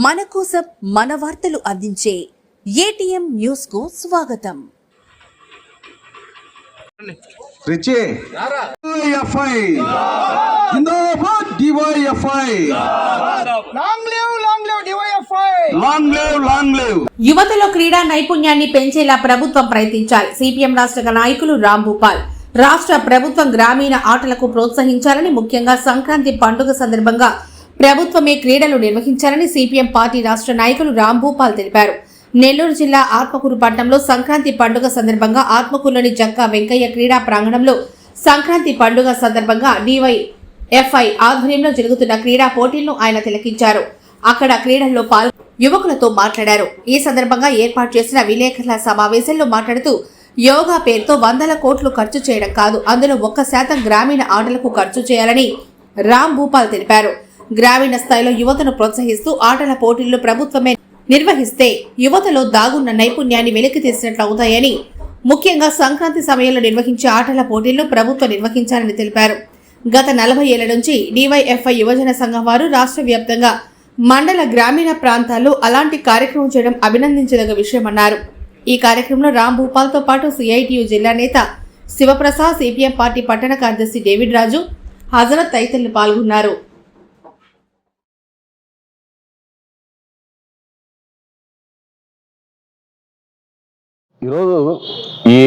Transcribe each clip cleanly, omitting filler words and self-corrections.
మన కోసం మన వార్తలు అందించే ఏటీఎం న్యూస్ కు స్వాగతం. యువతలో క్రీడా నైపుణ్యాన్ని పెంచేలా ప్రభుత్వం ప్రయత్నించాలి. సిపిఎం రాష్ట్ర నాయకులు రామ్ భూపాల్. రాష్ట్ర ప్రభుత్వం గ్రామీణ ఆటలకు ప్రోత్సహించాలని, ముఖ్యంగా సంక్రాంతి పండుగ సందర్భంగా ప్రభుత్వమే క్రీడలు నిర్వహించాలని సిపిఎం పార్టీ రాష్ట్ర నాయకులు రామ్ భూపాల్ తెలిపారు. నెల్లూరు జిల్లా ఆత్మకూరు పట్టణంలో సంక్రాంతి పండుగ సందర్భంగా ఆత్మకూరులోని జక్కా వెంకయ్య క్రీడా ప్రాంగణంలో సంక్రాంతి పండుగ సందర్భంగా డివైఎఫ్ఐ ఆధ్వర్యంలో జరుగుతున్న క్రీడా పోటీలను ఆయన తిలకించారు. అక్కడ క్రీడల్లో యువకులతో మాట్లాడారు. ఈ సందర్భంగా ఏర్పాటు చేసిన విలేకరుల సమావేశంలో మాట్లాడుతూ, యోగా పేరుతో 100 కోట్లు ఖర్చు చేయడం కాదు, అందులో 1% గ్రామీణ ఆటలకు ఖర్చు చేయాలని రామ్ భూపాల్ తెలిపారు. గ్రామీణ స్థాయిలో యువతను ప్రోత్సహిస్తూ ఆటల పోటీలను ప్రభుత్వమే నిర్వహిస్తే యువతలో దాగున్న నైపుణ్యాన్ని వెలికి తీసినట్లు అవుతాయని, ముఖ్యంగా సంక్రాంతి సమయంలో నిర్వహించే ఆటల పోటీలను ప్రభుత్వం నిర్వహించాలని తెలిపారు. గత 40 ఏళ్ల నుంచి డివైఎఫ్ఐ యువజన సంఘం వారు రాష్ట్ర వ్యాప్తంగా మండల గ్రామీణ ప్రాంతాల్లో అలాంటి కార్యక్రమం చేయడం అభినందించదగ్గ విషయమన్నారు. ఈ కార్యక్రమంలో రామ్ భూపాల్ తో పాటు సిఐటియు జిల్లా నేత శివప్రసాద్, సిపిఎం పార్టీ పట్టణ కార్యదర్శి డేవిడ్ రాజు, హజరత్ తదితరులు పాల్గొన్నారు. ఈరోజు ఈ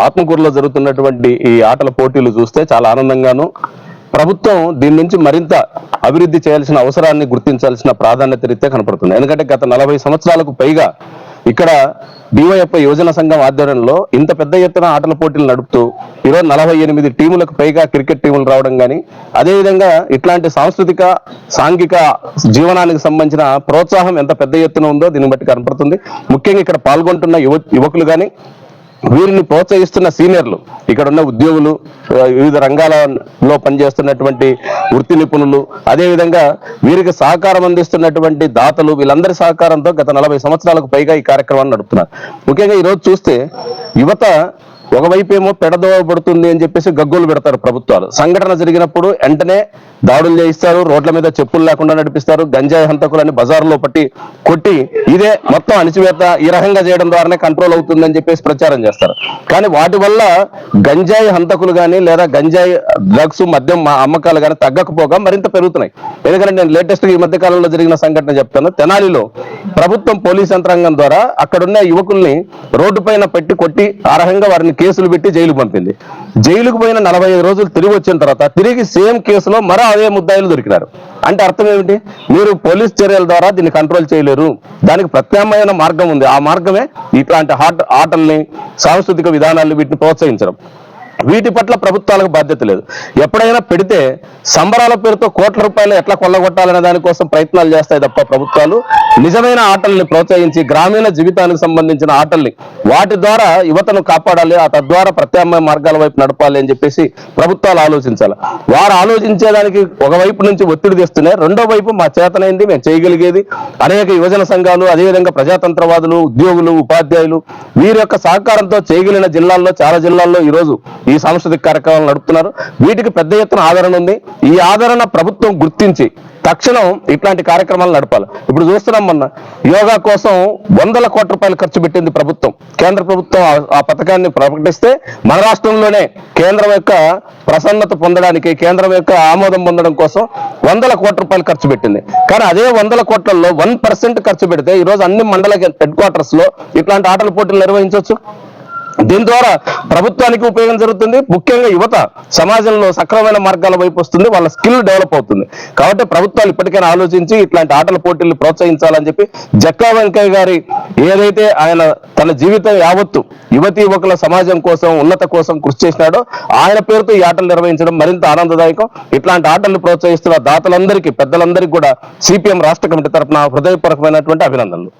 ఆత్మకూరులో జరుగుతున్నటువంటి ఈ ఆటల పోటీలు చూస్తే చాలా ఆనందంగాను, ప్రభుత్వం దీని నుంచి మరింత అభివృద్ధి చేయాల్సిన అవసరాన్ని గుర్తించాల్సిన ప్రాధాన్యత రీత్యా కనపడుతుంది. ఎందుకంటే గత 40 సంవత్సరాలకు పైగా ఇక్కడ డివైఎఫ్ఐ యువజన సంఘం ఆధ్వర్యంలో ఇంత పెద్ద ఎత్తున ఆటల పోటీలు నడుపుతూ ఈరోజు 48 టీములకు పైగా క్రికెట్ టీములు రావడం కానీ, అదేవిధంగా ఇట్లాంటి సాంస్కృతిక సాంఘిక జీవనానికి సంబంధించిన ప్రోత్సాహం ఎంత పెద్ద ఎత్తున ఉందో దీన్ని బట్టి కనపడుతుంది. ముఖ్యంగా ఇక్కడ పాల్గొంటున్న యువకులు కానీ, వీరిని ప్రోత్సహిస్తున్న సీనియర్లు, ఇక్కడ ఉన్న ఉద్యోగులు, వివిధ రంగాలలో పనిచేస్తున్నటువంటి వృత్తి నిపుణులు, అదేవిధంగా వీరికి సహకారం అందిస్తున్నటువంటి దాతలు, వీళ్ళందరి సహకారంతో గత 40 సంవత్సరాలకు పైగా ఈ కార్యక్రమాన్ని నడుపుతున్నారు. ముఖ్యంగా ఈరోజు చూస్తే యువత ఒకవైపు ఏమో పెడదోబడుతుంది అని చెప్పేసి గగ్గోలు పెడతారు ప్రభుత్వాలు. సంఘటన జరిగినప్పుడు వెంటనే దాడులు చేయిస్తారు, రోడ్ల మీద చెప్పులు లేకుండా నడిపిస్తారు, గంజాయి హంతకులని బజార్లో కొట్టి ఇదే మొత్తం అణిచివేత ఈ రకంగా చేయడం ద్వారానే కంట్రోల్ అవుతుందని చెప్పేసి ప్రచారం చేస్తారు. కానీ వాటి వల్ల గంజాయి హంతకులు కానీ లేదా గంజాయి డ్రగ్స్ మద్యం అమ్మకాలు కానీ తగ్గకపోగా మరింత పెరుగుతున్నాయి. ఎందుకంటే నేను లేటెస్ట్ ఈ మధ్య కాలంలో జరిగిన సంఘటన చెప్తాను. తెనాలిలో ప్రభుత్వం పోలీస్ యంత్రాంగం ద్వారా అక్కడున్న యువకుల్ని రోడ్డు పైన పెట్టి కొట్టి ఆ రకంగా వారిని కేసులు పెట్టి జైలు పంపింది. జైలుకు పోయిన 45 రోజులు తిరిగి వచ్చిన తర్వాత తిరిగి సేమ్ కేసులో మరో అదే ముద్దాయిలు దొరికినారు. అంటే అర్థం ఏమిటి? మీరు పోలీస్ చర్యల ద్వారా దీన్ని కంట్రోల్ చేయలేరు, దానికి ప్రత్యామ్నాయ మార్గం ఉంది. ఆ మార్గమే ఇట్లాంటి ఆటల్ని, సాంస్కృతిక విధానాన్ని వీటిని ప్రోత్సహించడం. వీటి పట్ల ప్రభుత్వాలకు బాధ్యత లేదు. ఎప్పుడైనా పెడితే సంబరాల పేరుతో కోట్ల రూపాయలు ఎట్లా కొల్లగొట్టాలనే దానికోసం ప్రయత్నాలు చేస్తాయి తప్ప ప్రభుత్వాలు నిజమైన ఆటల్ని ప్రోత్సహించి గ్రామీణ జీవితానికి సంబంధించిన ఆటల్ని వాటి ద్వారా యువతను కాపాడాలి, ఆ తద్వారా ప్రత్యామ్నాయ మార్గాల వైపు నడపాలి అని చెప్పేసి ప్రభుత్వాలు ఆలోచించాలి. వారు ఆలోచించేదానికి ఒకవైపు నుంచి ఒత్తిడి తెస్తున్నాయి, రెండో వైపు మా చేతనైంది మేము చేయగలిగేది అనేక యువజన సంఘాలు, అదేవిధంగా ప్రజాతంత్రవాదులు, ఉద్యోగులు, ఉపాధ్యాయులు వీరి యొక్క సహకారంతో చేయగలిగిన జిల్లాల్లో చాలా జిల్లాల్లో ఈరోజు ఈ సాంస్కృతిక కార్యక్రమాలు నడుపుతున్నారు. వీటికి పెద్ద ఎత్తున ఆదరణ ఉంది. ఈ ఆదరణ ప్రభుత్వం గుర్తించి తక్షణం ఇట్లాంటి కార్యక్రమాలు నడపాలి. ఇప్పుడు చూస్తున్నాం, మొన్న యోగా కోసం 100 కోట్ల రూపాయలు ఖర్చు పెట్టింది ప్రభుత్వం. కేంద్ర ప్రభుత్వం ఆ పథకాన్ని ప్రకటిస్తే మన రాష్ట్రంలోనే కేంద్రం యొక్క ప్రసన్నత పొందడానికి, కేంద్రం యొక్క ఆమోదం పొందడం కోసం 100 కోట్ల రూపాయలు ఖర్చు పెట్టింది. కానీ అదే 100 కోట్లలో 1% ఖర్చు పెడితే ఈరోజు అన్ని మండల హెడ్ క్వార్టర్స్ లో ఇట్లాంటి ఆటల పోటీలు నిర్వహించవచ్చు. దీని ద్వారా ప్రభుత్వానికి ఉపయోగం జరుగుతుంది, ముఖ్యంగా యువత సమాజంలో సక్రమమైన మార్గాల వైపు వస్తుంది, వాళ్ళ స్కిల్ డెవలప్ అవుతుంది. కాబట్టి ప్రభుత్వాలు ఇప్పటికైనా ఆలోచించి ఇట్లాంటి ఆటల పోటీలు ప్రోత్సహించాలని చెప్పి జక్కా వెంకయ్య గారి ఏదైతే ఆయన తన జీవితం యావత్తు యువతీ యువకుల సమాజం కోసం, ఉన్నత కోసం కృషి చేసినాడో ఆయన పేరుతో ఈ ఆటలు నిర్వహించడం మరింత ఆనందదాయకం. ఇట్లాంటి ఆటలను ప్రోత్సహిస్తున్న దాతలందరికీ, పెద్దలందరికీ కూడా సిపిఎం రాష్ట్ర కమిటీ తరఫున హృదయపూర్వకమైనటువంటి అభినందనలు.